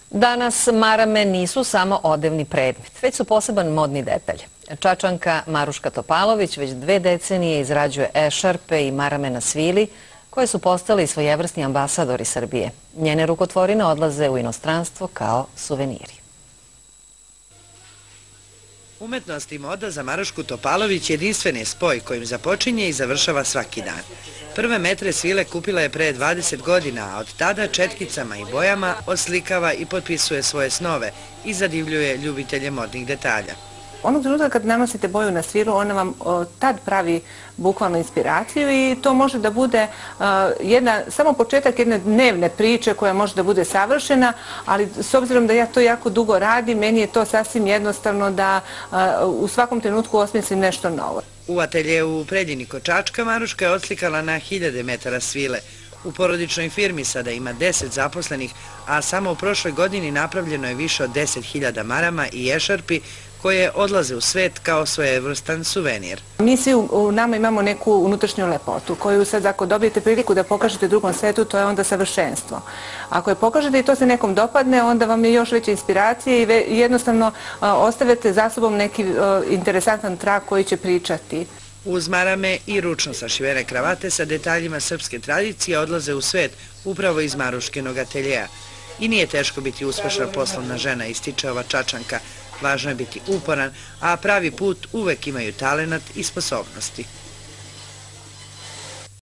Danas marame nisu samo odevni predmet, već su poseban modni detalj. Čačanka Maruška Topalović već 2 decenije izrađuje ešarpe i marame na svili, koje su postali svojevrsni ambasadori Srbije. Njene rukotvorine odlaze u inostranstvo kao suveniri. Umetnost i moda za Marušku Topalović jedinstven je spoj kojim započinje i završava svaki dan. Prve metre svile kupila je pre 20 godina, a od tada četkicama i bojama oslikava i potpisuje svoje snove i zadivljuje ljubitelje modnih detalja. Onog trenutka kad nanosite boju na svilu, ona vam tad pravi bukvalno inspiraciju i to može da bude samo početak jedne dnevne priče koja može da bude savršena, ali s obzirom da ja to jako dugo radim, meni je to sasvim jednostavno da u svakom trenutku osmislim nešto novo. U ateljeu u Preljini kod Čačka Maruška je odslikala na 1000 metara svile. U porodičnoj firmi sada ima 10 zaposlenih, a samo u prošloj godini napravljeno je više od 10.000 marama i ešarpi koje odlaze u svet kao svojevrstan suvenir. Mi svi u nama imamo neku unutrašnju lepotu koju sad ako dobijete priliku da pokažete drugom svetu, to je onda savršenstvo. Ako je pokažete i to se nekom dopadne, onda vam je još veća inspiracija i jednostavno ostavite za sobom neki interesantan trag koji će pričati. Uz marame i ručno sašivene kravate sa detaljima srpske tradicije odlaze u svet upravo iz Maruškinog ateljeja. I nije teško biti uspešna poslovna žena, ističe ova Čačanka. Važno je biti uporan, a pravi put uvek imaju talenat i sposobnosti.